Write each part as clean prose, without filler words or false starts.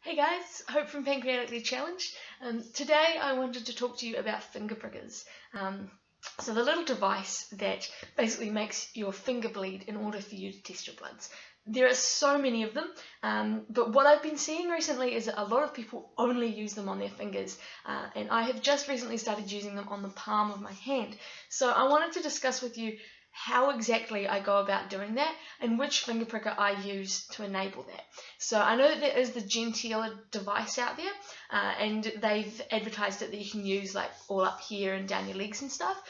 Hey guys, Hope from Pancreatically Challenged. Today I wanted to talk to you about finger prickers. So the little device that basically makes your finger bleed in order for you to test your bloods. There are so many of them, but what I've been seeing recently is that a lot of people only use them on their fingers, and I have just recently started using them on the palm of my hand. So I wanted to discuss with you how exactly I go about doing that and which finger pricker I use to enable that. So I know that there is the gentler device out there, and they've advertised it that you can use like all up here and down your legs and stuff.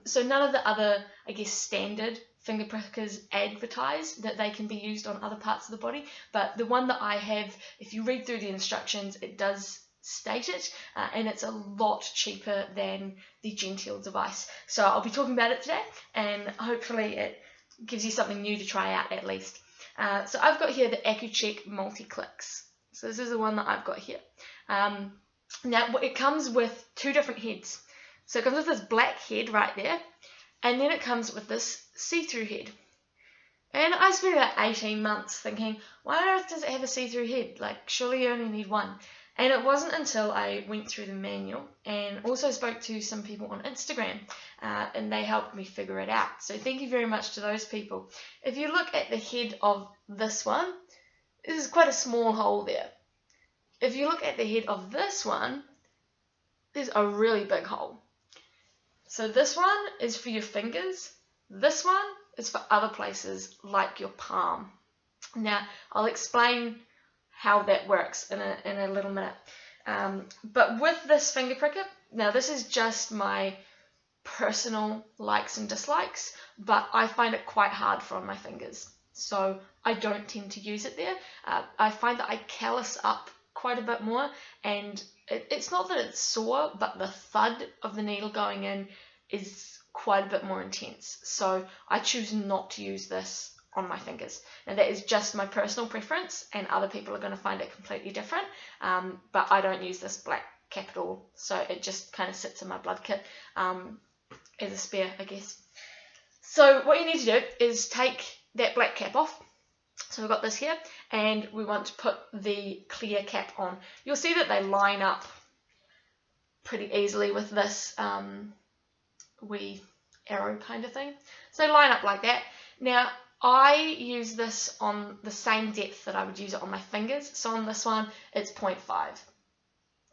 So none of the other, I guess, standard finger prickers advertise that they can be used on other parts of the body, but the one that I have, if you read through the instructions, it does state it, and it's a lot cheaper than the genteel device. So I'll be talking about it today, and hopefully it gives you something new to try out at least. So I've got here the Accu-Chek Multiclix. So this is the one that I've got here. Now it comes with two different heads. So it comes with this black head right there, and then it comes with this see-through head. And I spent about 18 months thinking, why on earth does it have a see-through head? Like, surely you only need one. And it wasn't until I went through the manual and also spoke to some people on Instagram, and they helped me figure it out. So thank you very much to those people. If you look at the head of this one, there's quite a small hole there. If you look at the head of this one, there's a really big hole. So this one is for your fingers. This one is for other places like your palm. Now, I'll explain how that works in a little minute. But with this finger pricker, now this is just my personal likes and dislikes, but I find it quite hard for on my fingers, so I don't tend to use it there. I find that I callus up quite a bit more, and it's not that it's sore, but the thud of the needle going in is quite a bit more intense, so I choose not to use this on my fingers. Now that is just my personal preference, and other people are going to find it completely different, but I don't use this black cap at all, so it just kind of sits in my blood kit as a spare, I guess. So what you need to do is take that black cap off. So we've got this here, and we want to put the clear cap on. You'll see that they line up pretty easily with this wee arrow kind of thing. So they line up like that. Now I use this on the same depth that I would use it on my fingers. So on this one, it's 0.5.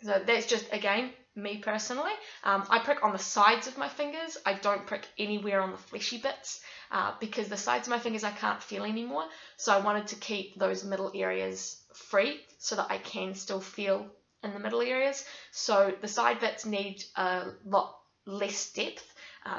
So that's just, again, me personally. I prick on the sides of my fingers. I don't prick anywhere on the fleshy bits because the sides of my fingers I can't feel anymore. So I wanted to keep those middle areas free so that I can still feel in the middle areas. So the side bits need a lot less depth,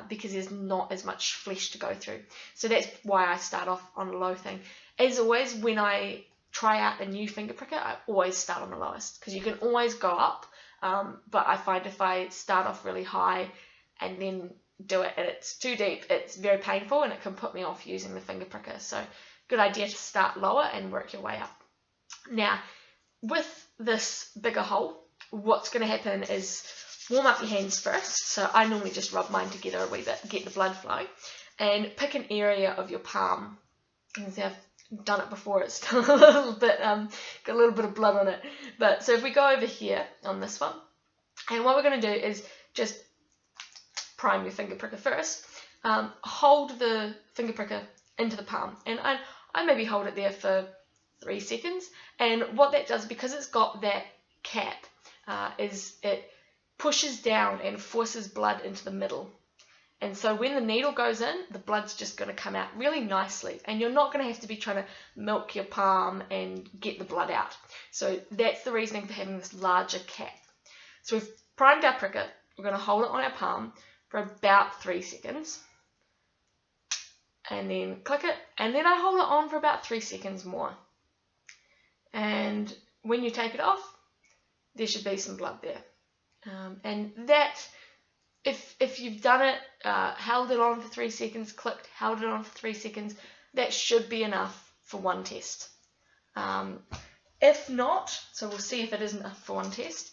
because there's not as much flesh to go through. So that's why I start off on a low thing. As always, when I try out a new finger pricker, I always start on the lowest, because you can always go up, but I find if I start off really high and then do it and it's too deep, it's very painful and it can put me off using the finger pricker. So good idea to start lower and work your way up. Now, with this bigger hole, what's going to happen is warm up your hands first. So I normally just rub mine together a wee bit, get the blood flowing, and pick an area of your palm. You can see I've done it before, it's still a little bit, got a little bit of blood on it. But so if we go over here on this one, and what we're going to do is just prime your finger pricker first. Hold the finger pricker into the palm, and I maybe hold it there for 3 seconds. And what that does, because it's got that cap, is it pushes down and forces blood into the middle. And so when the needle goes in, the blood's just going to come out really nicely, and you're not going to have to be trying to milk your palm and get the blood out. So that's the reasoning for having this larger cap. So we've primed our pricker. We're going to hold it on our palm for about 3 seconds, and then click it, and then I hold it on for about 3 seconds more. And when you take it off, there should be some blood there. And that, if you've done it, held it on for 3 seconds, clicked, held it on for 3 seconds, that should be enough for one test. If not, so we'll see if it is enough for one test.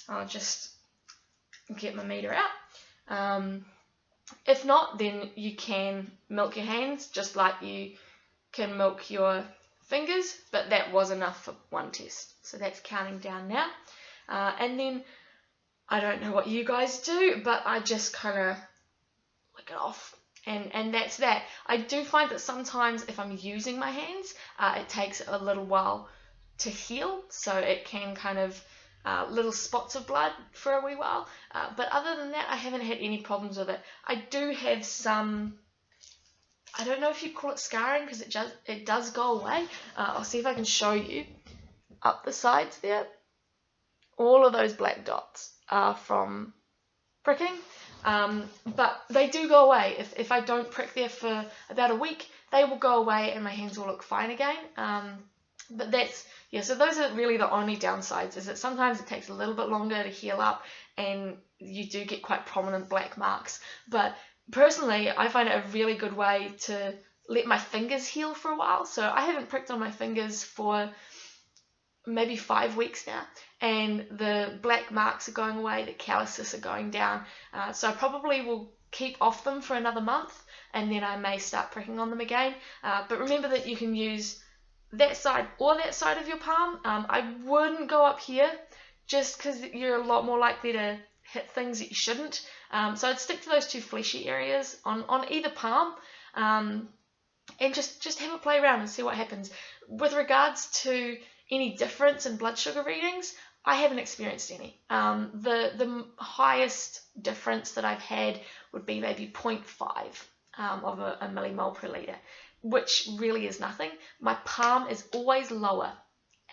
I'll just get my meter out. If not, then you can milk your hands just like you can milk your fingers, but that was enough for one test. So that's counting down now. And then I don't know what you guys do, but I just kind of lick it off. And that's that. I do find that sometimes if I'm using my hands, it takes a little while to heal, so it can kind of little spots of blood for a wee while. But other than that, I haven't had any problems with it. I do have some, I don't know if you call it scarring, because it does go away. I'll see if I can show you up the sides there. All of those black dots are from pricking, but they do go away. If I don't prick there for about a week, they will go away and my hands will look fine again. But that's, yeah, so those are really the only downsides, is that sometimes it takes a little bit longer to heal up and you do get quite prominent black marks. But personally, I find it a really good way to let my fingers heal for a while. So I haven't pricked on my fingers for maybe 5 weeks now, and the black marks are going away, the calluses are going down. So I probably will keep off them for another month, and then I may start pricking on them again. But remember that you can use that side or that side of your palm. I wouldn't go up here, just because you're a lot more likely to hit things that you shouldn't. So I'd stick to those two fleshy areas on either palm, and just have a play around and see what happens. With regards to any difference in blood sugar readings, I haven't experienced any. The highest difference that I've had would be maybe 0.5 of a millimole per litre, which really is nothing. My palm is always lower,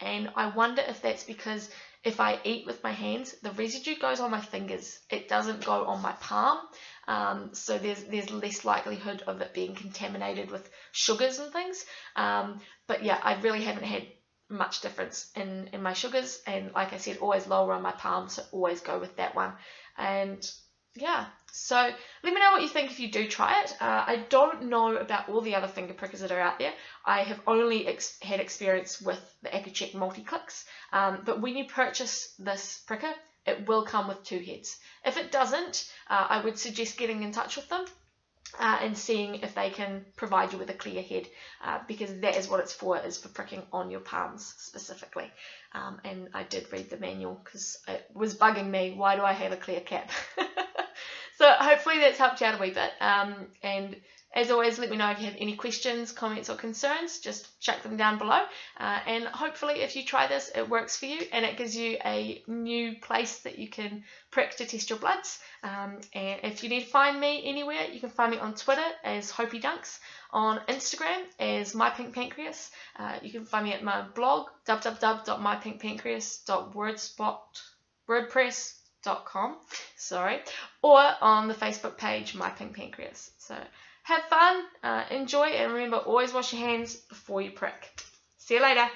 and I wonder if that's because if I eat with my hands, the residue goes on my fingers. It doesn't go on my palm, so there's less likelihood of it being contaminated with sugars and things. But yeah, I really haven't had much difference in my sugars, and like I said, always lower on my palm, so always go with that one. And yeah, so let me know what you think if you do try it. I don't know about all the other finger prickers that are out there. I have only had experience with the Accu-Chek Multiclix, but when you purchase this pricker, it will come with 2 heads. If it doesn't, I would suggest getting in touch with them and seeing if they can provide you with a clear head, because that is what it's for, is for pricking on your palms specifically. And I did read the manual because it was bugging me. Why do I have a clear cap? So hopefully that's helped you out a wee bit. And as always, let me know if you have any questions, comments or concerns. Just chuck them down below. And hopefully if you try this, it works for you and it gives you a new place that you can prick to test your bloods. And if you need to find me anywhere, you can find me on Twitter as Hopi Dunks, on Instagram as mypinkpancreas. You can find me at my blog, www.mypinkpancreas.wordpress.com, or on the Facebook page My Pink Pancreas. So have fun, enjoy, and remember, always wash your hands before you prick. See you later.